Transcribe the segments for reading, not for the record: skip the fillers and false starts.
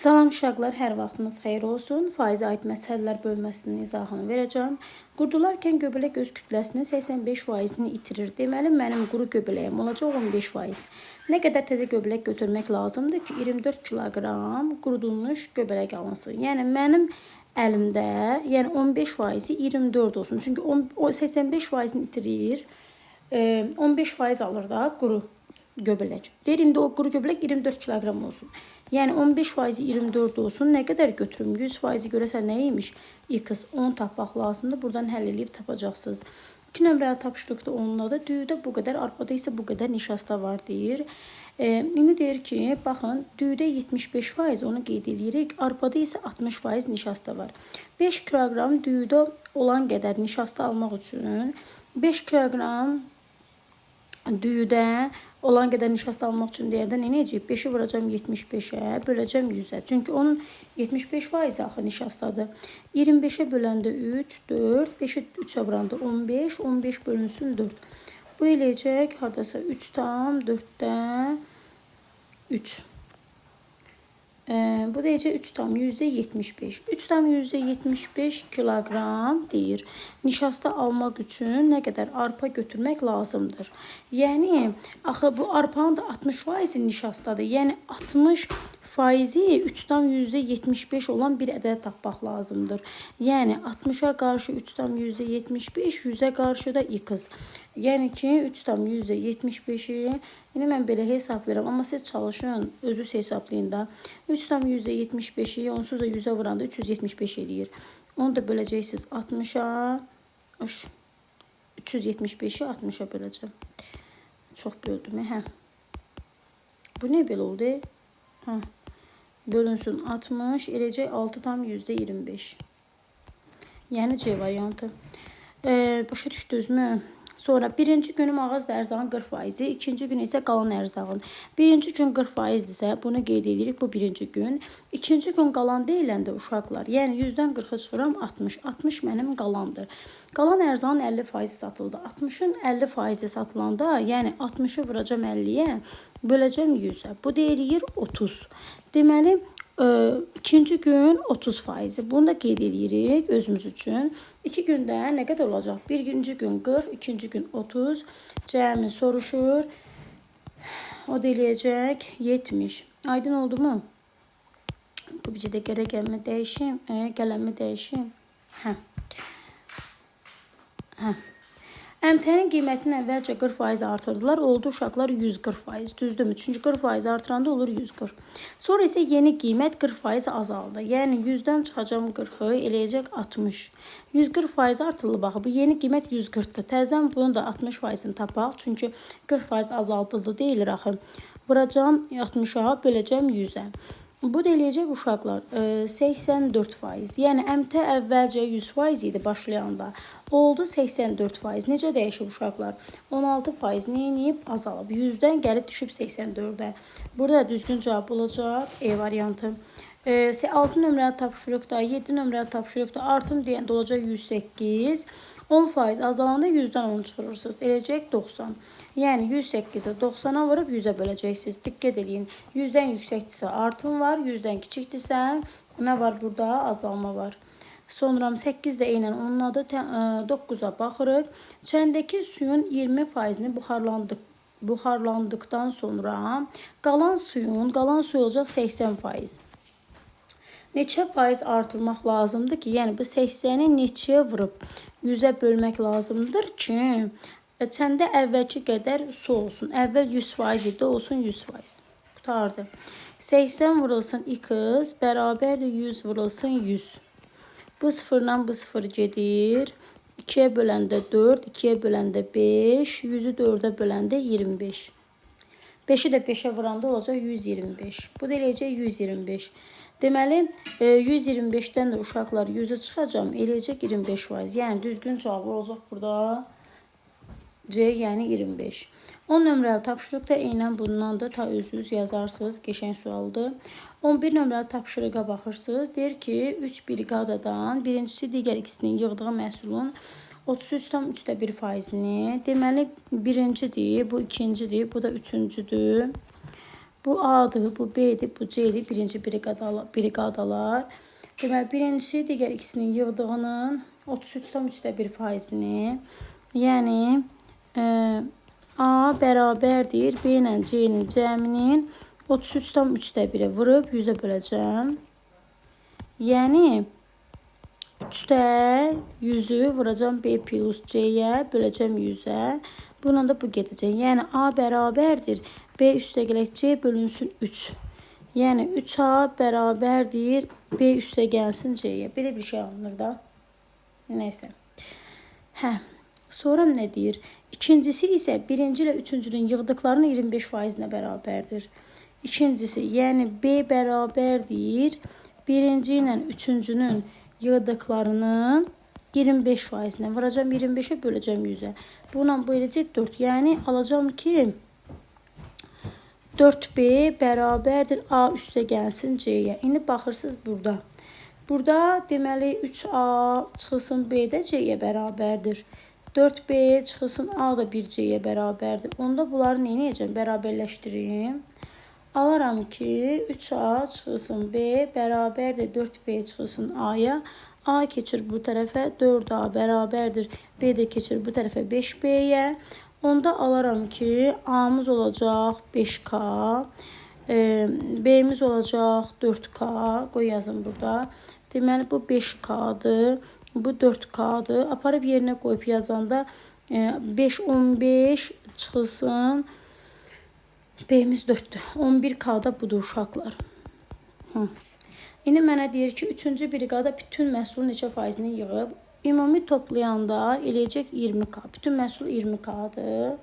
Salam uşaqlar, hər vaxtınız xeyir olsun. Faizə aid məsələlər bölməsinin izahını verəcəm. Qurdularkən göbələk öz kütləsinin 85%-ni itirir. Deməli, mənim quru göbələyim olacaq 15%. Nə qədər təzə göbələk götürmək lazımdır ki, 24 kiloqram qurudulmuş göbələk alınsın. Yəni, mənim əlimdə 15%-i 24 olsun. Çünki o 85%-ni itirir, 15% alır da quru göbələk. Deyir, indi o quru göbələk 24 kiloqram olsun. Yəni 15% 24 olsun. Nə qədər götürüm? 100% görəsən nə imiş? X 10 tapmaq lazımdır. Buradan həll edib tapacaqsınız. 2 nömrəli tapşırıqda onunla da düyüdə bu qədər, arpada isə bu qədər nişasta var deyir. İndi deyir ki, baxın, düyüdə 75% onu qeyd edirik. Arpada isə 60% nişasta var. 5 kiloqram düyüdə olan qədər nişasta almaq üçün 5 kiloqram düyüdə olan qədər nişasta almaq üçün deyəndə nə edəcək? 5-i vuracam 75-ə, böləcəm 100-ə. Çünki onun 75% axı nişastadır. 25-ə böləndə 3, 4, 5-i 3-ə vuranda 15, 15 bölünsün 4. Bu eləyəcək, haradasa 3 tam 4-də 3. Bu deyəcək 3 tam %75. 3 tam %75 kiloqram deyir. Nişasta almaq üçün nə qədər arpa götürmək lazımdır. Yəni, axı bu arpanın da 60% nişastadır. Yəni, 60%-i 3 tam %75 olan bir ədəd tapmaq lazımdır. Yəni, 60-a qarşı 3 tam %75, 100-ə qarşı da x. Yəni ki, 3 tam %75-i, yine mən belə hesablayıram, amma siz çalışın, özünüz hesablayın da. 3 tam %75-i, onsuz da 100-ə vuranda 375 eləyir. Onu da böləcəksiniz 60-a, 375-i 60-a böləcəm. Çox böldüm, hə. Bu nə belə oldu? Hə. Bölünsün 60, eləcək 6 tam %25. Yəni C variantı. Başa düşdünüzmü? Sonra birinci günüm ağız ərzağın 40%, ikinci gün isə qalan ərzağın. Birinci gün 40%-dirsə, bunu qeyd edirik, bu birinci gün. İkinci gün qalan deyiləndə uşaqlar, yəni 100-dən 40-a çıxıram 60. 60 mənim qalandır. Qalan ərzağın 50% satıldı. 60-ın 50% satılanda, yəni 60-ı vuracam 50-yə, böləcəm 100-ə. Bu deyilir 30. Deməli, ikinci gün 30%. Bunu da qeyd edirik özümüz üçün. 2 gündə nə qədər olacaq? Birinci gün 40, ikinci gün 30. Cəmi soruşur. O da eləyəcək 70. Aydın oldu mu? Bu bircə də gərək dəyişim. Qələmi dəyişim. Hə. Əmtənin qiymətini əvvəlcə 40% artırdılar, oldu uşaqlar 140%. Düzdürmü? Çünki 40% artıranda olur 140. Sonra isə yeni qiymət 40% azaldı. Yəni 100-dən çıxacam 40-ı, eləyəcək 60. 140% artırılıb baxı. Bu yeni qiymət 140-dır. Təzədən bunu da 60%-ni tapaq. Çünki 40% azaldıldı deyilir axı. Vuracam 60-a, böləcəm 100-ə. Bu da eləyəcək uşaqlar 84%. Yəni əmtə əvvəlcə 100% idi başlayanda. Oldu 84%. Necə dəyişib uşaqlar? 16% neyinib? Azalıb. 100-dən gəlib düşüb 84-ə. Burada düzgün cavab olacaq E variantı. 6 nömrəli tapşırıqda, 7 nömrəli tapşırıqda artım deyəndə olacaq 108. 10% azalanda 100-dən 10 çıxırırsınız. Eləcək 90. Yəni 108-i 90-a vurub 100-ə böləcəksiniz. Diqqət edin. 100-dən yüksəkdirsə artım var, 100-dən kiçikdirsə nə var burada? Azalma var. Sonra 8 də eynən onun adı 9-a baxırıq. Çəndəki suyun 20%-ni buxarlandıqdan sonra qalan suy olacaq 80%. Neçə faiz artırmaq lazımdır ki, yəni bu 80-i neçəyə vurub 100-ə bölmək lazımdır ki, çəndə əvvəlki qədər su olsun. Əvvəl 100% idi, olsun 100%. Qutardı. 80 vurulsun x bərabərdir 100 vurulsun 100. Bu sıfırla bu sıfır gedir. 2-yə böləndə 4, 2-yə böləndə 5, 100-ü 4-ə böləndə 25. 5-i də 5-ə vuranda olacaq 125. Bu da eləyəcək 125. Deməli, 125-dən də uşaqlar 100-ə çıxacam, eləyəcək 25%. Yəni, düzgün cavab olacaq burada C, yəni 25. 10 nömrəli tapşırıqda eynən bundan da ta özünüz yazarsınız. Qəşəng sualdır. 11 nömrəli tapşırığa baxırsınız. Deyir ki, 3 briqadadan birincisi digər ikisinin yığdığı məhsulun 33,1%-ni. Deməli, birincidir, bu ikincidir, bu da üçüncüdür. Bu A'dır, bu B'dir, bu C'dir. Birinci briqadalar. Deməli, birincisi digər ikisinin yığdığının 33,1%-ni, yəni A bərabərdir B ilə C-nin cəminin 33,1-ə vurub 100-ə böləcəm. Yəni 3-də 100-ü vuracam B plus C-yə, böləcəm 100-ə. Bununla da bu gedəcək. Yəni A bərabərdir B üstəgələk C bölünsün 3. Yəni 3A bərabərdir B üstə gəlsin C-yə. Belə bir şey alınır da. Nəysə. Sonra nə deyir? İkincisi isə birinci ilə üçüncünün yığdıqlarının 25%-nə bərabərdir. İkincisi, yəni B bərabərdir birinci ilə üçüncünün yığdıqlarının 25%-nə. Vuracam 25-ə, böləcəm 100-ə. Bununla bu eləcək 4. Yəni alacam ki 4B bərabərdir A üstə gəlsin C-yə. İndi baxırsınız burada. Burada deməli 3A çıxılsın B də C-yə bərabərdir. 4B çıxılsın A da 1C-yə bərabərdir. Onda bunları nə edəcəm? Bərabərləşdirim. Alaram ki 3A çıxılsın B bərabərdir 4B çıxılsın A-ya. A keçir bu tərəfə 4A bərabərdir. B də keçir bu tərəfə 5B-yə. Onda alaram ki A'mız olacaq 5K. B'miz olacaq 4K. Qoy yazın burada. Deməli bu 5K'dır. Bu 4K'dır. Aparıb yerinə qoyub yazanda 5, 15 çıxılsın. B'miz 4'dür. 11K'da budur uşaqlar. İndi mənə deyir ki, 3-cü briqada bütün məhsulun neçə faizini yığıb. Ümumi toplayanda eləyəcək 20K. Bütün məhsul 20K'dır.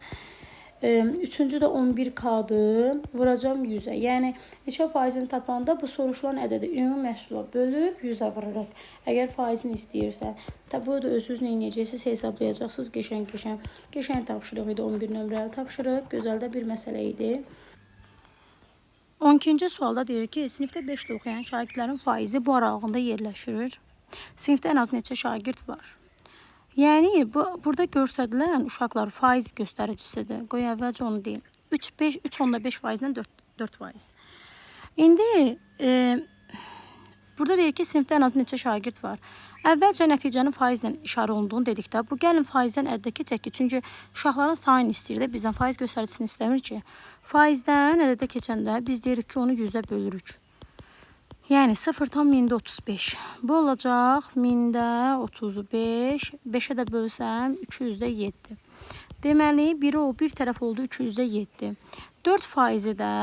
Üçüncü də 11K'dır. Vuracam 100-ə. Yəni neçə faizini tapanda bu soruşulan ədədi ümumi məhsula bölüb 100-ə vururaq. Əgər faizini istəyirsə, tabi bu da özünüz nə edəcəksiniz, hesablayacaqsınız qəşəng-qəşəng. Qəşəng tapşırıq idi, 11 nömrəli tapşırıq. Gözəl də bir məsələ idi. 12-ci sualda deyir ki, sinifdə 5 il oxuyan şagirdlərin faizi bu aralığında yerləşir. Sinifdə ən az neçə şagird var? Yəni, burada göstərilən uşaqlar faiz göstəricisidir. Qoy əvvəlcə onu deyim. 3,5%-dən 4%. İndi, burada deyir ki, sinifdə ən az neçə şagird var. Əvvəlcə nəticənin faizlə işarə olunduğunu dedikdə, bu gəlin faizdən ədədə keçək ki, çünki uşaqların sayını istəyir də, bizdən faiz göstəricisini istəmir ki. Faizdən ədədə keçəndə biz deyirik ki, onu 100-də bölürük. Yəni 0,35. Bu olacaq 1000-də 35. 5-ə də bölsəm 200-də 7. Deməli, biri o bir tərəf oldu 200-də 7. 4%-i də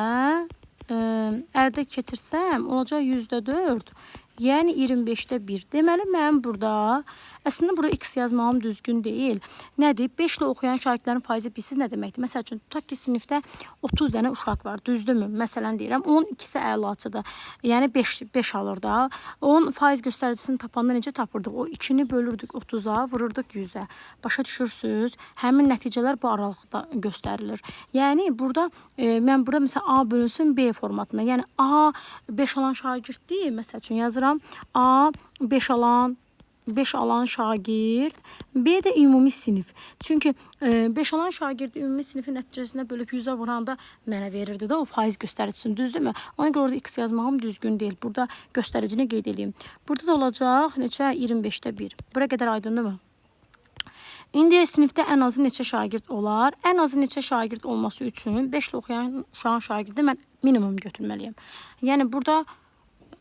əldə keçirsəm olacaq 100-də 4. Yəni 25-də 1. Deməli, mən burada, əslində burada x yazmağım düzgün deyil. Nədir? 5 ilə oxuyan şagirdlərin faizi bilsiz nə deməkdir? Məsəl üçün, tutaq ki, sinifdə 30 dənə uşaq var, düzdürmü? Məsələn deyirəm, onun ikisi əlaçıdır. Yəni 5 alır da. Onun faiz göstəricisini tapanda necə tapırdıq? O 2-ni bölürdük 30-a, vururduk 100-ə. Başa düşürsünüz? Həmin nəticələr bu aralıqda göstərilir. Yəni, burada, mən burada məsələn A bölünsün B formatında. Yəni, A 5 alan şagirddir, məsəl üçün yazıram. A 5 alan şagird, B də ümumi sinif. Çünki 5 alan şagirdi ümumi sinifin nəticəsində bölüb 100-ə vuranda mənə verirdi də o faiz göstəricisini, düzdürmü? Ona görə orada x yazmağım düzgün deyil. Burada göstəricini qeyd edeyim. Burada da olacaq neçə? 25-də 1. Bura qədər aydındır mı? İndi sinifdə ən azı neçə şagird olar? Ən azı neçə şagird olması üçün 5 ilə oxuyan uşağın şagirdi mən minimum götürməliyəm. Yəni burada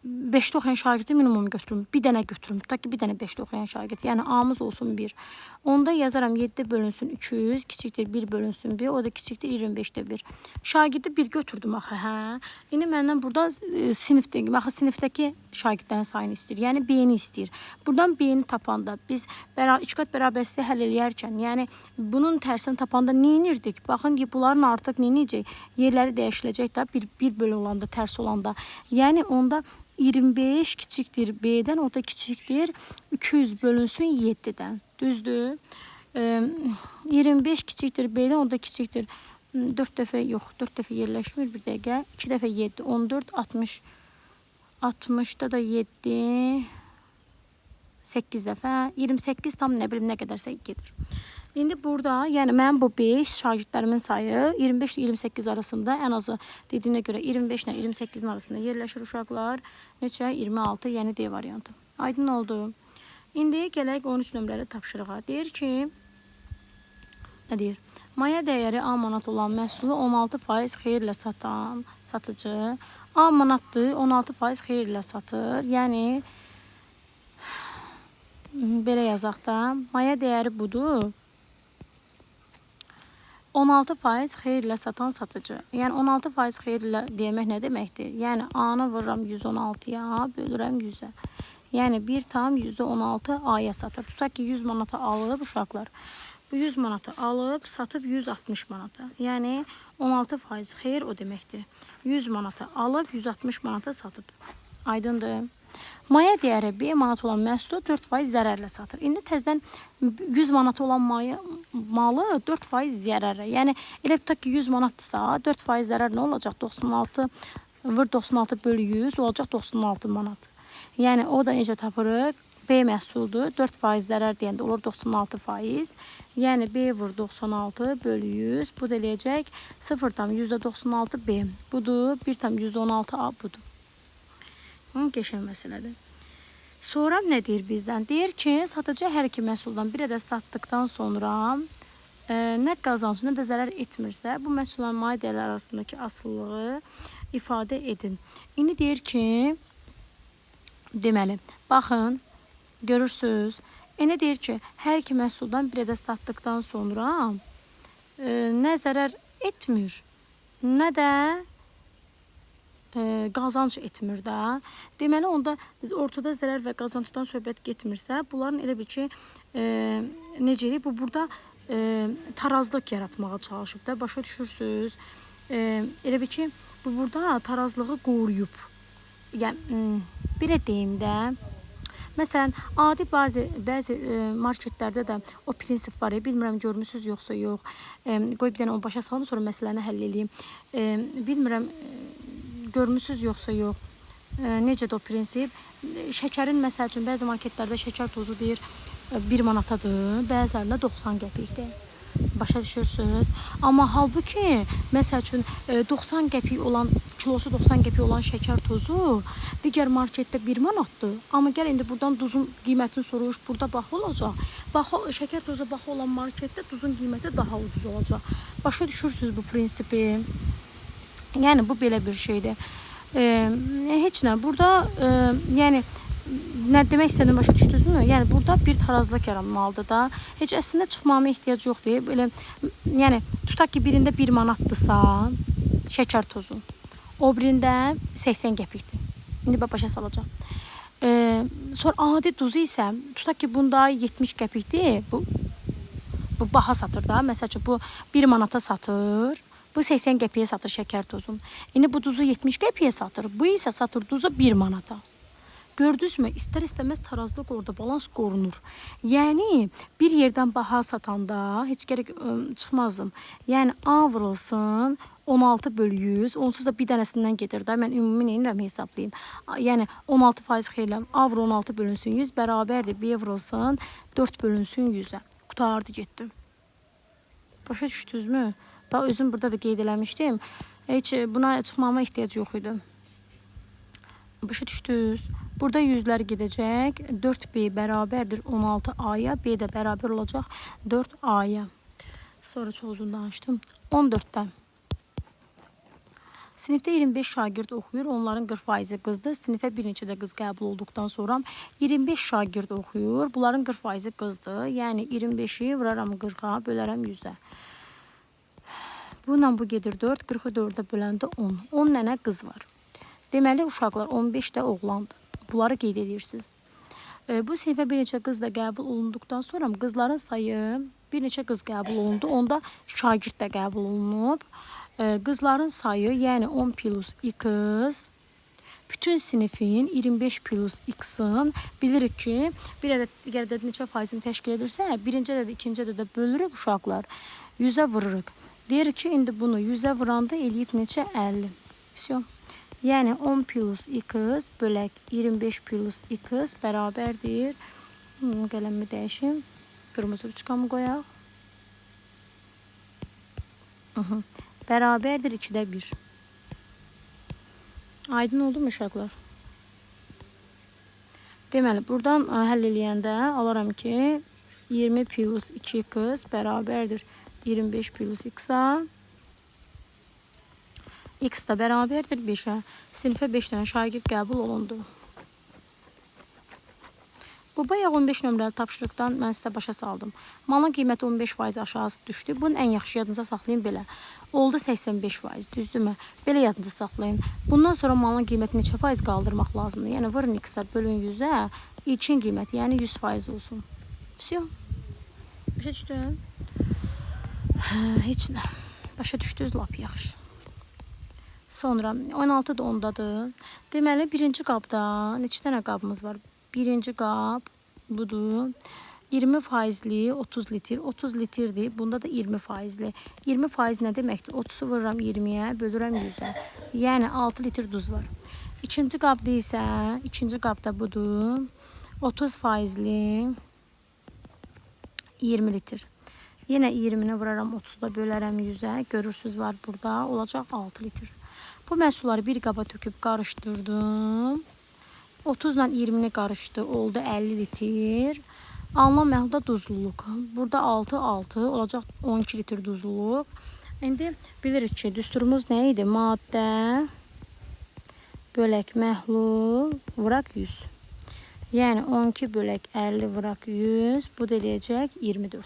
5-də oxuyan şagirdi minimum götürüm. Bir dənə götürüm. Tutaq ki, bir dənə 5-də oxuyan şagird. Yəni, A'mız olsun 1. Onda yazaram 7 bölünsün 200, kiçikdir 1 bölünsün 1. O da kiçikdir 25-də 1. Şagirdi 1 götürdüm axı, hə? İndi məndən burada sinifdəki şagirdlərin sayını istəyir. Yəni, B-ni istəyir. Buradan B-ni tapanda biz ikiqat bərabərsizliyi həll eləyərkən, yəni, bunun tərsini tapanda nə inirdik? Baxın ki, bunların artıq nə inəcək? Yerləri dəyişiləcək də, bir bölü olanda, tərs olanda. Yəni, onda 25 kiçikdir B-dən, o da kiçikdir 200 bölünsün 7-dən. Düzdür? 25 kiçikdir B-dən, o da kiçikdir 4 dəfə, yox, 4 dəfə yerləşmir, bir dəqiqə. 2 dəfə 7, 14, 60. 60-da da 7, 8 dəfə, 28 tam nə bilim nə qədərsə gedir. İndi burada, yəni mən bu 5 şagirdlərimin sayı 25 ilə 28 arasında, ən azı dediyinə görə 25 ilə 28-in arasında yerləşir uşaqlar. Neçə? 26, yəni D variantı. Aydın oldu. İndi gələk 13 nömrəli tapşırığa. Deyir ki, nə deyir? Maya dəyəri A manat olan məhsulu 16% xeyirlə satan satıcı A manatdır, 16% xeyirlə satır. Yəni belə yazaq da, maya dəyəri budur. 16% xeyirlə satan satıcı. Yəni 16% xeyirlə demək nə deməkdir? Yəni A-nı vururam 116-ya, bölürəm 100-ə. Yəni 1,16 A-ya satır. Tutaq ki 100 manata alıb uşaqlar. Bu 100 manata alıb satıb 160 manata. Yəni 16% xeyir o deməkdir. 100 manata alıb 160 manata satıb. Aydındır. Maya dəyəri B manat olan məhsulu 4% zərərlə satır. İndi təzədən 100 manat olan malı 4% zərərlə. Yəni elə tutaq ki 100 manatdırsa 4% zərər nə olacaq? 96 vur 96 bölü 100 olacaq 96 manat. Yəni o da necə tapırıq? B məhsuldur. 4% zərər deyəndə olur 96%. Yəni B vur 96 bölü 100. Bu da eləyəcək 0,96 B. Budur. 1,116 A budur. Geçən məsələdir. Sonra nə deyir bizdən? Deyir ki, satıcı hər iki məhsuldan bir ədəd satdıqdan sonra nə qazancı, nə də zərər etmirsə, bu məhsulların maya dəyərləri arasındakı asılılığı ifadə edin. İndi deyir ki, deməli, baxın, görürsünüz. İndi deyir ki, hər iki məhsuldan bir ədəd satdıqdan sonra nə zərər etmir, nə də qazanc etmir də. Deməli, onda ortada zərər və qazancdan söhbət getmirsə, bunların elə bir ki, necə deyək, bu burada tarazlıq yaratmağa çalışıb da, başa düşürsünüz. Elə bir ki, bu burada tarazlığı qoruyub. Yəni, belə deyim də, məsələn, adi bəzi marketlərdə də o prinsip var ya, bilmirəm görmüsünüz yoxsa yox. Qoy bir dənə onu başa salım, sonra məsələni həll edeyim. Bilmirəm görmüsünüz yoxsa yox. Necədir o prinsip? Şəkərin, məsəl üçün, bəzi marketlərdə şəkər tozu deyir 1 manatadır, bəzilərində 90 qəpikdir. Başa düşürsünüz. Amma halbuki, məsəl üçün, 90 qəpik olan, kilosu 90 qəpik olan şəkər tozu digər marketdə 1 manatdır. Amma gəl indi buradan duzun qiymətini soruş, burada baha olacaq. Şəkər tozu baha olan marketdə duzun qiyməti daha ucuz olacaq. Başa düşürsünüz bu prinsipi. Yəni bu belə bir şeydir. Heç nə. Burada yəni nə demək istədim, başa düşdünüzmü? Yəni burada bir tarazlıq yaranmalıdır da. Heç əslində çıxmama ehtiyac yoxdur. Belə yəni tutaq ki birində 1 manatdırsa şəkər tozu, o birində 80 qəpikdir. İndi başa salacağam. Sonra adi duzu isə tutaq ki bunda 70 qəpikdir. Bu baha satır da. Məsəl üçün bu 1 manata satır. Bu 80 qəpiyə satır şəkər tozun. İndi bu duzu 70 qəpiyə satır. Bu isə satır duzu 1 manata. Gördünüzmü? İstər-istəməz tarazlıq orada balans qorunur. Yəni bir yerdən baha satanda heç gərək çıxmazdım. Yəni A vurulsun 16 bölü 100, onsuz da bir dənəsindən gedir də. Mən ümumi neyinirəm hesablayayım. Yəni 16% xeyirlə A vur 16 bölünsün 100 bərabərdir. B vurulsun 4 bölünsün 100-ə. Qutardı getdi. Başa düşdünüzmü? Bax, özüm burada da qeyd eləmişdim. Heç buna çıxmama ehtiyac yox idi. Başa düşdünüz? Burada 100'lər gedəcək. 4B bərabərdir 16A'ya. B də bərabər olacaq 4A'ya. Sonra çox uzun danışdım. 14'dən. Sinifdə 25 şagird oxuyur. Onların 40%-i qızdır. Sinifə bir neçə də qız qəbul olduqdan sonra 25 şagird oxuyur. Bunların 40%-i qızdır. Yəni 25'i vuraram 40'a, bölərəm 100'ə. Bununla bu gedir 4, 40'ı 4'ə böləndə 10. 10 dənə qız var. Deməli, uşaqlar 15 də oğlandır. Bunları qeyd edirsiniz. Bu sinifə bir neçə qız da qəbul olunduqdan sonra qızların sayı, bir neçə qız qəbul olundu. Onda şagird də qəbul olunub. Qızların sayı, yəni 10 plus x, bütün sinifin 25 plus x-in bilirik ki, bir ədəd neçə faizini təşkil edirsə, birinci ədəd, ikinci ədədə bölürük uşaqlar, 100'ə vururuq. Deyirik ki, indi bunu 100'ə vuranda eləyib neçə? 50. Всё. Yəni 10 plus x bölək 25 plus x bərabərdir. Qələmi dəyişim. Qırmızı ruçkamı qoyaq. Bərabərdir 2-də 1. Aydın oldu mu uşaqlar? Deməli, buradan həll eləyəndə alaram ki, 20 plus 2x bərabərdir 25 plus x-a. X da bərabərdir 5-ə. Sinifə 5 dənə şagird qəbul olundu. Bu bayaq 15 nömrəli tapşırıqdan mən sizə başa saldım. Malın qiyməti 15% aşağı düşdü. Bunun ən yaxşı yadınıza saxlayın belə. Oldu 85%, düzdürmü? Belə yadınıza saxlayın. Bundan sonra malın qiymətini neçə faiz qaldırmaq lazımdır? Yəni vurun x-a bölün 100-ə, ilkin qiyməti, yəni 100% olsun. Всё. Başa düşdün? Heç nə. Başa düşdünüz, lap yaxşı. Sonra 16 da ondadır. Deməli, birinci qabda neçə dənə qabımız var? Birinci qab budur. 20 faizli 30 litr. 30 litrdir. Bunda da 20 faizli. 20 faiz nə deməkdir? 30'u vururam 20'yə, bölürəm 100'ə. Yəni 6 litr duz var. İkinci qabda isə, ikinci qabda budur. 30 faizli 20 litr. Yenə 20'ni vuraram 30'da bölərəm 100'ə. Görürsünüz var burada. Olacaq 6 litr. Bu məhsulları bir qaba töküb qarışdırdım. 30 ilə 20'ni qarışdı. Oldu 50 litr. Alınan məhsulda duzluluq. Burada 6 olacaq 12 litr duzluluq. İndi bilirik ki, düsturumuz nə idi? Maddə bölək məhlul vuraq 100. Yəni 12 bölək 50 vuraq 100. Bu da eləyəcək 24.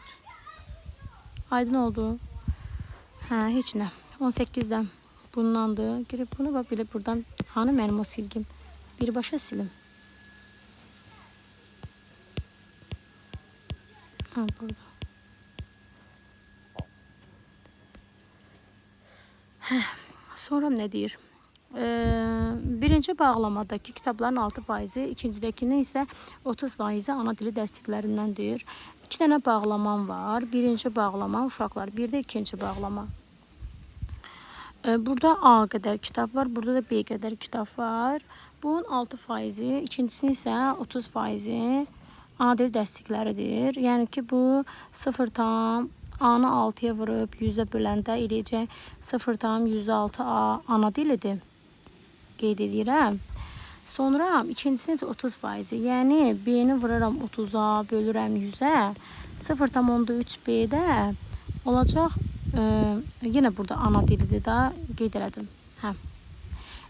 Aydın oldu? Hə, heç nə. 18'dən bundandır. Girib bunu bax belə buradan hani mənim o silgim birbaşa silim. Ha, burada. Sonra nə deyir? Birinci bağlamadaki kitabların 6%, ikincidəkinin isə 30% ana dili dərsliklərindəndir. 2 dənə bağlamam var. Birinci bağlama uşaqlar, bir də ikinci bağlama. Burada A qədər kitab var, burada da B qədər kitab var. Bunun 6%, ikincisinin isə 30% ana dil dərslikləridir. Yəni ki, bu 0,6 A-nı 6'ya vurub 100'ə böləndə eləyəcək 0,106 A ana dilidir. Qeyd edirəm. Sonra ikincisinin isə 30%. Yəni B-ni vuraram 30'a, bölürəm 100'ə. 0,3 B-də olacaq. Yenə burada ana dilidir da qeyd elədim. Hə.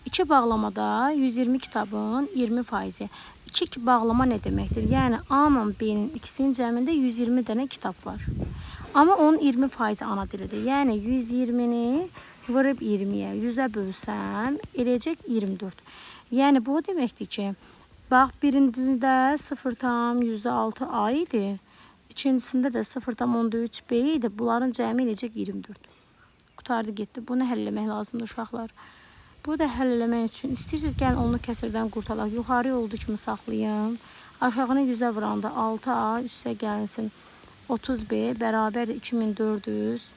2 bağlamada 120 kitabın 20%. 2 bağlama nə deməkdir? Yəni A ilə B-nin ikisinin cəmində 120 dənə kitab var. Amma onun 20% ana dilidir. Yəni 120'ni vurub 20'yə 100'ə bölsəm eləyəcək 24. Yəni bu deməkdir ki, bax birincisində 0,106 A idi. İkincisində də 0,13 B idi. Bunların cəmi eləyəcək 24. Qutardı getdi. Bunu həll eləmək lazımdır uşaqlar. Bu da həll eləmək üçün istəyirsiniz gəlin onu kəsirdən qurtaraq. Yuxarı olduğu kimi saxlayın. Aşağını 100'ə vuranda 6A üstə gəlsin 30B bərabərdir 2400.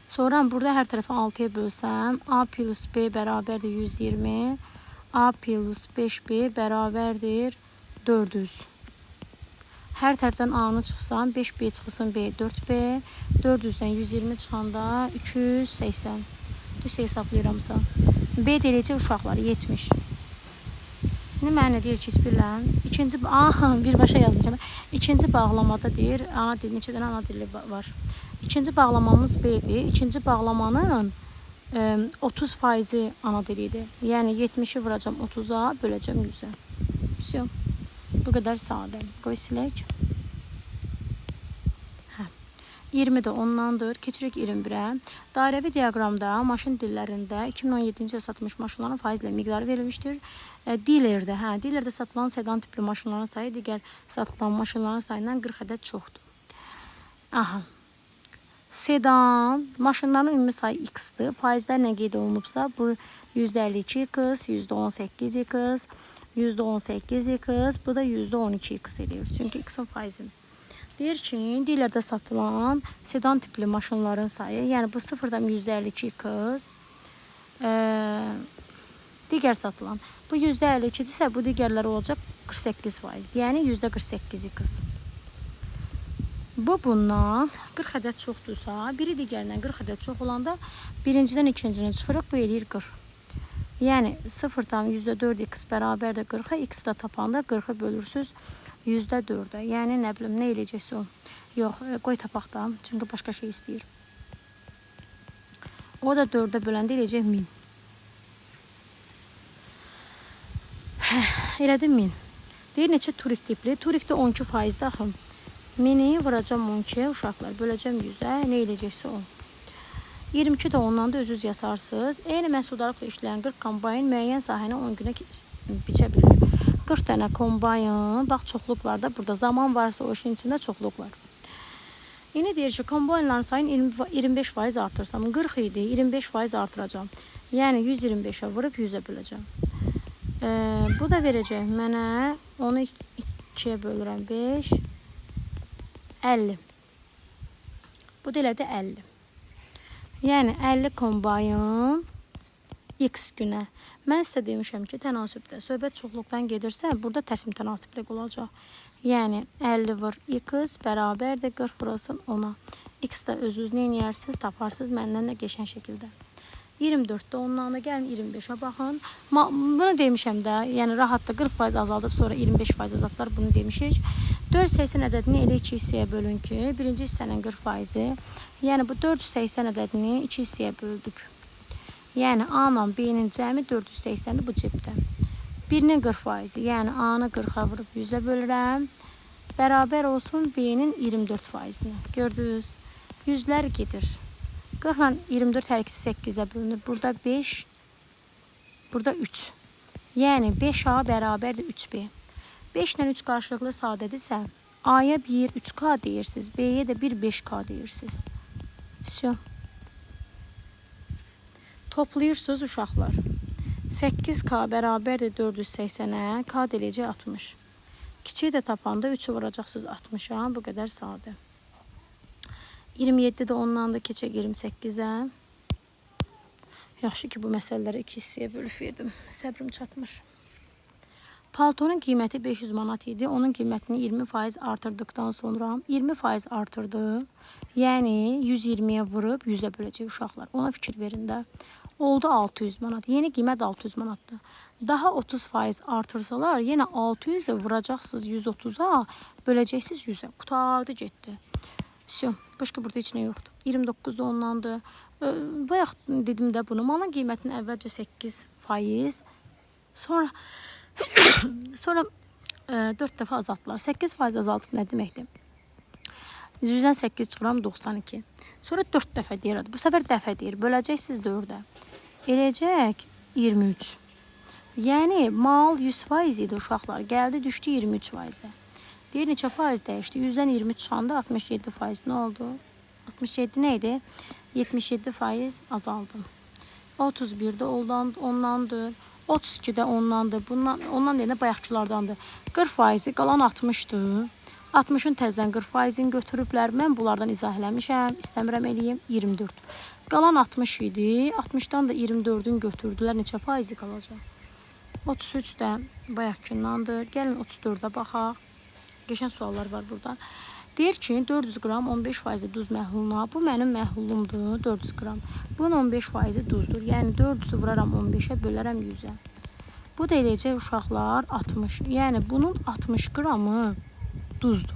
Sonra burada hər tərəfi 6'ya bölsəm A plus B bərabərdir 120. A plus 5B bərabərdir 400. Hər tərəfdən A-nı çıxsam 5B çıxsın B 4B. 400'dən 120 çıxanda 280. Düz hesablayıramsa. B deyəcək uşaqlar 70. Ne mənə deyir ki, heç bilən. İkinci birbaşa yazmışam. İkinci bağlamada deyir, ana dil neçə dənə ana dili var. İkinci bağlamamız B-dir. İkinci bağlamanın 30% ana dilidir. Yəni 70'i vuracağım 30'a, böləcəm 100'ə. Всё. Bu qədər sadə. Qoy silək. 20 də ondandır. Keçirik 21'ə. Dairəvi diaqramda maşın dillərində 2017-ci satılmış maşınların faizlə miqdarı verilmişdir. Dilərdə satılan sedan tipli maşınların sayı digər satılan maşınların sayından 40 ədəd çoxdur. Aha. Sedan maşınların ümumi sayı X-dır. Faizlər nə qeyd olunubsa bu %52X, %18X, %18X, bu da %12X edir. Çünki X-in faizini. Deyir ki, dilərdə satılan sedan tipli maşınların sayı, yəni bu 0,52X, digər satılan. Bu %52-dirsə, bu digərlər olacaq 48%. Yəni %48X. Bu bundan 40 ədəd çoxdursa, biri digərindən 40 ədəd çox olanda birincidən ikincinə çıxırıq, bu eləyir 40. Yəni 0-dan %4x bərabərdir 40-a, x-də tapanda 40-ı bölürsüz %4-ə. Yəni nə bilim, nə eləyəcəksə o. Yox, qoy tapaq da, çünki başqa şey istəyir. O da 4-ə böləndə eləyəcək 1000. Elədim 1000. Deyir, neçə turik tipli? Turikdə 12%-də axım. 1000-i vuracam 12-yə uşaqlar, böləcəm 100-ə, nə eləyəcəksə o. 22 də ondan da özünüz yasarsınız. Eyni məhsuldarlıqla işləyən 40 kombayn müəyyən sahəni 10 günə biçə bilir. 40 dənə kombayn, bax çoxluq var da, burada zaman varsa o işin içində çoxluq var. İndi deyir ki, kombaynların sayını 25% artırsam, 40 idi, 25% artıracam. Yəni 125-ə vurub 100-ə böləcəm. Bu da verəcək mənə, onu 2-yə bölürəm 5, 50. Bu da elədi 50. Yəni 50 kombayn x günə. Mən sizə demişəm ki, tənasübdə söhbət çoxluqdan gedirsə, burada tərs mütənasiblik olacaq. Yəni 50 vur x bərabərdir 40 vurasın 10-a. X də özünüz nə edirsiniz, taparsınız məndən də geçən şəkildə. 24-də ondan da gəlin 25-ə baxın. Bunu demişəm də, yəni rahatda 40% azaldıb sonra 25% azaltlar, bunu demişik. 480 ədədini elə 2 hissəyə bölün ki, birinci hissənin 40%-i, yəni bu 480 ədədini 2 hissəyə böldük. Yəni A ilə B-nin cəmi 480-dir bu cibdə. Birinin 40%-i, yəni A-nı 40-a vurub 100-ə bölürəm. Bərabər olsun B-nin 24%-ni. Gördünüz, yüzlər gedir. 40 ilə 24 hər ikisi 8-ə bölünür. Burada 5, burada 3. Yəni 5A bərabərdir 3B. 5 ilə 3 qarşılıqlı sadədirsə, A-ya 1 3K deyirsiniz, B-yə də 1 5K deyirsiniz. Всё. Toplayırsınız uşaqlar. 8K bərabərdir 480-ə, K eləyəcək 60. Kiçiyi də tapanda 3-ü vuracaqsınız 60-a, bu qədər sadə. 27-də ondan da keçək 28-ə. Yaxşı ki, bu məsələləri 2 hissəyə bölüb verdim. Səbrim çatmır. Paltonun qiyməti 500 manat idi. Onun qiymətini 20% artırdıqdan sonra 20% artırdı. Yəni 120-yə vurub 100-ə böləcək uşaqlar. Ona fikir verin də. Oldu 600 manat. Yeni qiymət 600 manatdır. Daha 30% artırsalar, yenə 600-ə vuracaqsınız 130-a, böləcəksiniz 100-ə. Qutardı, getdi. Всё, başqa burada heç nə yoxdur. 29-da ondandır. Bayaq dedim də bunu. Malın qiymətini əvvəlcə 8%, sonra 4 dəfə azaltdılar. 8% azaltıb nə deməkdir? 100-dən 8 çıxıram 92. Sonra 4 dəfə deyir. Bu səfər dəfə deyir. Böləcəksiniz 4-ə. Eləcək 23. Yəni mal 100% idi uşaqlar. Gəldi, düşdü 23%-ə. Deyir, neçə faiz dəyişdi? 100-dən 23 çıxanda 67%. Nə oldu? 67 nə idi? 77% azaldı. 31-də ondandır. 32-də ondandır. Ondan deyəndə bayaqçılardandır. 40%, qalan 60-dır. 60-ın təzdən 40%-ini götürüblər. Mən bunlardan izah eləmişəm. İstəmirəm eləyim. 24. Qalan 60 idi. 60-dan da 24-ün götürdülər. Neçə faizi qalacaq? 33 də bayaqçındandır. Gəlin 34-də baxaq. Geçən suallar var burada. Deyir ki, 400 qram 15% duz məhluluna. Bu mənim məhlulumdur, 400 qram. Bunun 15% duzdur. Yəni 400-ü vuraram 15-ə, bölərəm 100-ə. Bu da eləyəcək uşaqlar 60. Yəni bunun 60 qramı duzdur.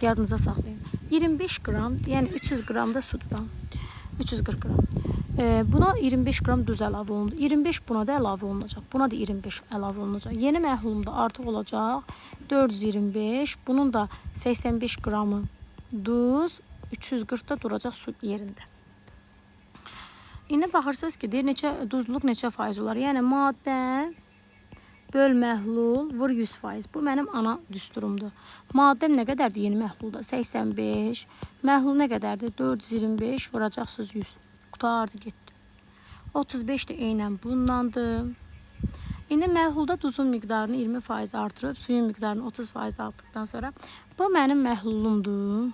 Yadınıza saxlayın. 25 qram, yəni 300 qram da sudur. 340 qram. Buna 25 qram duz əlavə olundu. 25 buna da əlavə olunacaq. Buna da 25 əlavə olunacaq. Yeni məhlulumda artıq olacaq 425. Bunun da 85 qramı duz, 340-da duracaq su yerində. İndi baxırsınız ki, deyir duzluluq neçə faiz olar? Yəni maddə böl məhlul vur 100%. Bu mənim ana düsturumdur. Maddəm nə qədərdir yeni məhlulda? 85. Məhlul nə qədərdir? 425 vuracaqsınız 100. Qutardı, getdi. 35 də eynən bundandır. İndi məhlulda duzun miqdarını 20% artırıb, suyun miqdarını 30% artdıqdan sonra bu mənim məhlulumdur.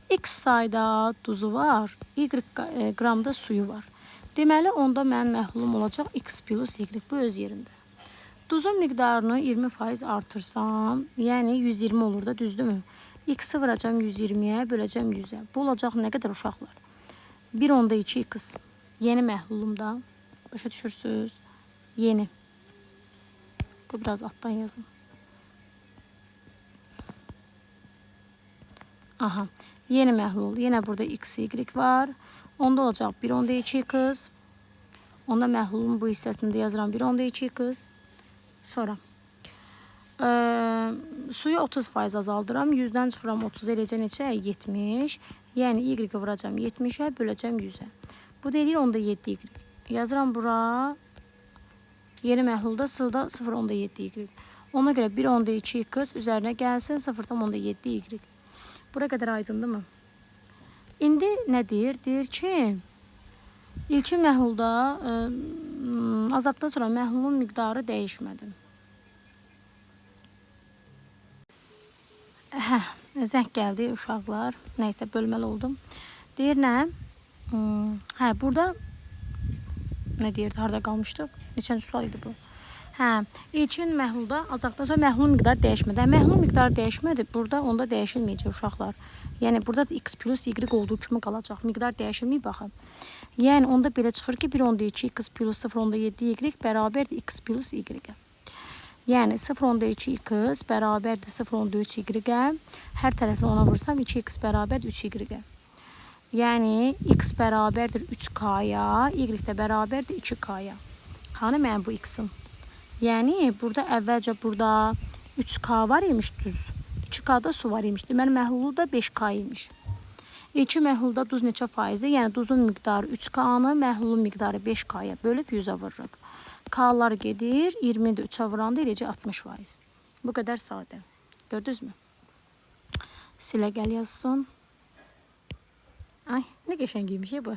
X sayda duzu var, Y qramda suyu var. Deməli, onda mənim məhlulum olacaq X plus Y, bu öz yerində. Duzun miqdarını 20% artırsam, yəni 120 olur da, düzdürmü? X-i vuracağım 120'yə, böləcəm 100'ə. Bu olacaq nə qədər uşaqlar? 1/2 X. Yeni məhlulumda. Başa düşürsünüz? Yeni. Bu biraz alttan yazın. Aha. Yeni məhlul. Yine burada X, Y var. Onda olacaq 1/2 X. Onda məhlulun bu hissəsində yazıram 1/2 X. Sonra suyu 30% azaldıram. 100'dən çıxıram 30 eləcə neçə? 70. Yəni Y-i vuracağım 70'ə, böləcəm 100'ə. Bu da eləyir 10/7 Y. Yazıram bura. Yeni məhlulda sılda 0/7 Y. Ona görə 1/2 X üzərinə gəlsin 0/7 Y. Bura qədər aydındır mı? İndi nə deyir? Deyir ki, ilkin məhlulda azaddan sonra məhlulun miqdarı dəyişmədi. Zəng gəldi uşaqlar. Nəysə, bölməli oldum. Deyir nə? Burada nə deyirdi? Harada qalmışdıq? Neçənci sual idi bu? İlkin məhlulda azaddan sonra məhlulun miqdarı dəyişmədi. Məhlulun miqdarı dəyişmədi. Burada onda dəyişilməyəcək uşaqlar. Yəni burada da X plus Y olduğu kimi qalacaq. Miqdar dəyişilməyib baxın. Yəni onda belə çıxır ki, 1/2 X plus 0/7 Y bərabərdir X plus Y-ə. Yəni 0/2 X bərabərdir 0/3 Y-ə. Hər tərəfini ona vursam 2X bərabərdir 3Y-ə. Yəni X bərabərdir 3K-ya, Y də bərabərdir 2K-ya. Hani mənim bu X-im? Yəni burada əvvəlcə burada 3K var imiş düz. 2K-da su var imiş. Deməli məhlulu da 5K imiş. İlki məhlulda duz neçə faizdir? Yəni duzun miqdarı 3K-nı, məhlulun miqdarı 5K-ya bölüb 100'ə vururuq. K-lar gedir, 20'də 3'ə vuranda eləcə 60%. Bu qədər sadə. Gördünüzmü? Silə gəl yazsın. Ay, nə qəşəngiymiş bu.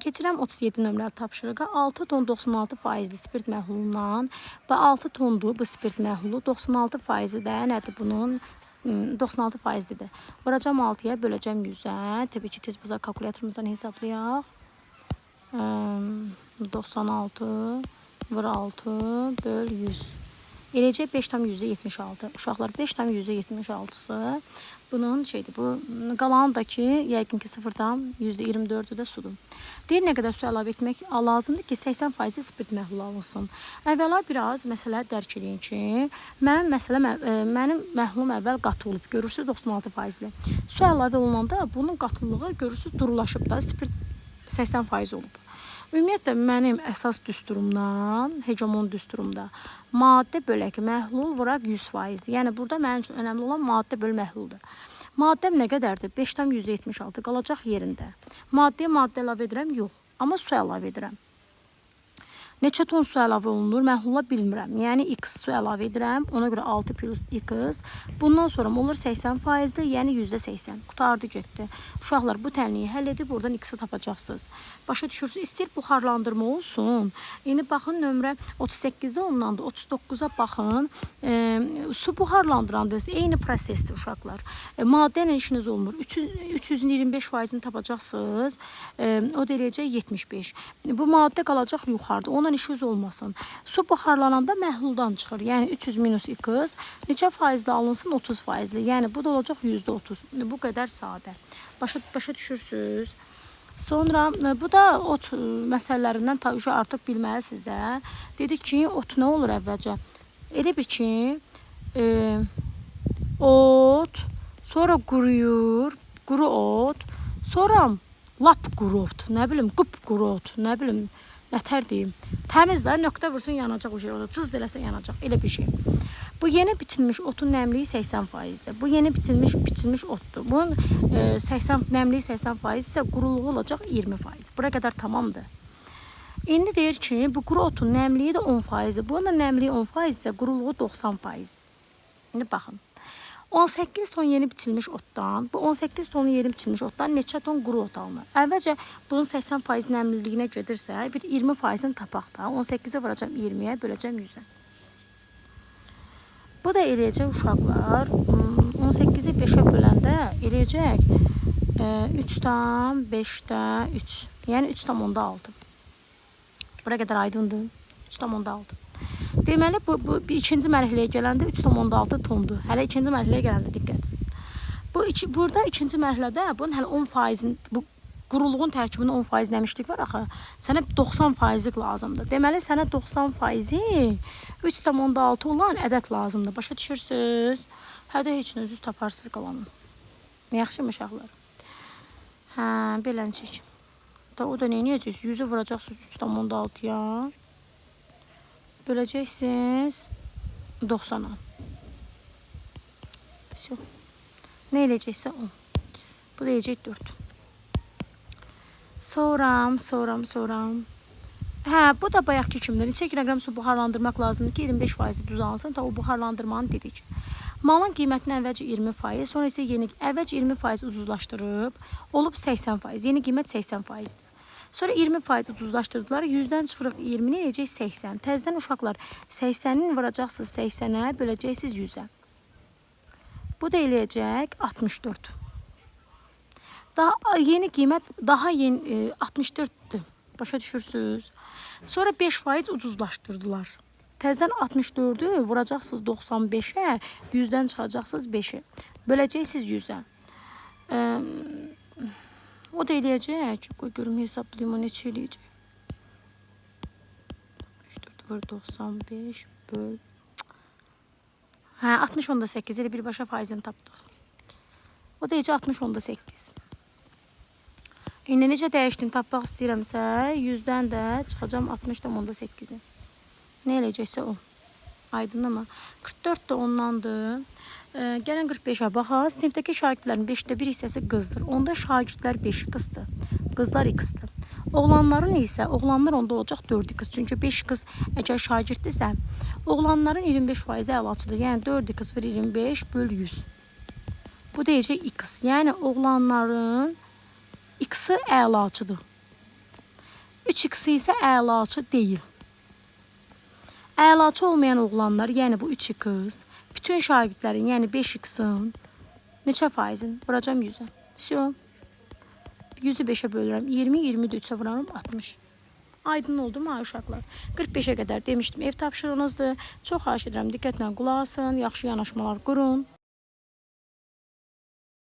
Keçirəm 37 nömrəli tapşırığa. 6 ton 96%li spirt məhlulundan və 6 tondur bu spirt məhlulu. 96%-i də nədir bunun? 96%-dir. Vuracam 6'ya, böləcəm 100'ə. Təbii ki, tez bizə kalkulatorumuzdan hesablayaq. 96 vur 6 böl 100. Eləcə 5/176. Uşaqlar 5/176'sı bunun şeydir. Bu qalanındakı yəqin ki 0/24'ü də sudur. Deyir nə qədər su əlavə etmək lazımdır ki 80% spirt məhlulu alınsın. Əvvəla biraz məsələ dərk edin ki, mənim məhlulum əvvəl qatı olub. Görürsüz 96%li. Su əlavə olunanda bunun qatılığı görürsüz durulaşıb da spirt 80% olub. Ümumiyyətlə mənim əsas düsturumdan, hegemon düsturumda maddə bölək məhlul vuraq 100%-dir. Yəni burada mənim üçün önəmli olan maddə böl məhluldur. Maddəm nə qədərdir? 5/176 qalacaq yerində. Maddəyə maddə əlavə edirəm? Yox. Amma su əlavə edirəm. Neçə ton su əlavə olunur? Məhlula bilmirəm. Yəni X su əlavə edirəm. Ona görə 6 plus X. Bundan sonra olur 80%-dir. Yəni %80. Qutardı getdi. Uşaqlar bu təmliyi həll edib oradan X-i tapacaqsınız. Başa düşürsünüz. İstəyir buxarlandırma olsun. İndi baxın nömrə 38-ə ondan da 39'a baxın. Su buxarlandıranda eyni prosesdir uşaqlar. Maddə ilə işiniz olmur. 325%-ni tapacaqsınız. O da eləyəcək 75. Bu maddə qalacaq yuxarıda. Ondan işiniz olmasın. Su buxarlananda məhluldan çıxır. Yəni 300 minus X neçə faizli alınsın? 30%li. Yəni bu da olacaq %30. Bu qədər sadə. Başa düşürsünüz. Sonra bu da ot məsələlərindən artıq bilməlisiniz də. Dedik ki, ot nə olur əvvəlcə? Elə bir ki, ot, sonra quruyur, quru ot, sonra lap quru ot, nə bilim, qıpquru ot, nə bilim, nətər deyim. Təmizlər, nöqtə vursun yanacaq o şey orada, cız eləsə yanacaq, elə bir şey. Bu yeni bitilmiş otun nəmliyi 80%'dir. Bu yeni bitilmiş otdur. Bunun 80 nəmliyi 80% isə quruluğu olacaq 20%. Bura qədər tamamdır. İndi deyir ki, bu quru otun nəmliyi də 10%'dir. Bunun nəmliyi 10% isə quruluğu 90%. İndi baxın. 18 ton yeni biçilmiş otdan, bu 18 ton yeni biçilmiş otdan neçə ton quru ot alınır? Əvvəlcə bunun 80% nəmliliyinə gedirsə, bir 20%'ni tapaq da. 18'e vuracam 20'yə, böləcəm 100'ə. Bu da eləyəcək uşaqlar. 18'i 5'ə böləndə eləyəcək 3/5'də 3. Yəni 3/6. Bura qədər aydındır. 3/6. Deməli bu ikinci mərhələyə gələndə 3,6 tondur. Hələ ikinci mərhələyə gələndə diqqət. Burada ikinci mərhələdə bunun hələ 10%-in bu quruluğun tərkibində 10% nəmişlik var axı. Sənə 90%lik lazımdır. Deməli sənə 90%-i 3,6 olan ədəd lazımdır. Başa düşürsüz? Hədə heç nə özünüz taparsınız qalanın. Yaxşımı uşaqlar? Hə, beləncik. O da nə edəcəksiniz? 100-ü vuracaqsınız 3,6-ya. Böləcəksiniz 90-a. Nə eləyəcəksə 10. Bu da eləyəcək 4. Soram. Hə, bu da bayaqki kimdir. Neçə kiloqram su buxarlandırmaq lazımdır ki 25% duz alınsın. Ta o buxarlandırmanı dedik. Malın qiymətini əvvəlcə 20%, sonra isə əvvəlcə 20% ucuzlaşdırıb, olub 80%. Yeni qiymət 80%-dir. Sonra 20% ucuzlaşdırdılar. 100-dən çıxırıq 20-ni eləyəcək 80. Təzdən uşaqlar 80-in vuracaqsınız 80-ə, böləcəksiniz 100-ə. Bu da eləyəcək 64. Daha yeni qiymət daha yeni 64'dür. Başa düşürsünüz? Sonra 5% ucuzlaşdırdılar. Təzdən 64'ü vuracaqsınız 95'ə, 100'dən çıxacaqsınız 5'i. Böləcəksiniz 100'ə. O da eləyəcək. Qoy görüm hesablayım o neçə eləyəcək. 64 vur 95 böl. Hə, 60,8 elə birbaşa faizini tapdıq. O da eləyəcək 60,8. İndi necə dəyişdim tapmaq istəyirəmsə, 100'dən də çıxacam 60,8'i. Nə eləyəcəksə o. Aydın mı? 44 də ondandır. Gələn 45'ə baxaq. Sinifdəki şagirdlərin 5'də 1 hissəsi qızdır. Onda şagirdlər 5 qızdır. Qızlar x-dir. Oğlanların isə oğlanlar onda olacaq 4 x. Çünki 5 qız əgər şagirddirsə, oğlanların 25% əlaçıdır. Yəni 4 x vur 25 böl 100. Bu deyəcək x. Yəni oğlanların x-i əlaçıdır. 3x isə əlaçı deyil. Əlaçı olmayan oğlanlar, yəni bu 3x, bütün şagirdlərin, yəni 5x-in neçə faizin? Vuracam 100'ə. Всё. 100'ü 5'ə bölürəm. 20, 20'də 3'ə vururam 60. Aydın oldu mu uşaqlar? 45'ə qədər demişdim. Ev tapşırığınızdır. Çox xahiş edirəm diqqətlə qulaq asın, yaxşı yanaşmalar qurun.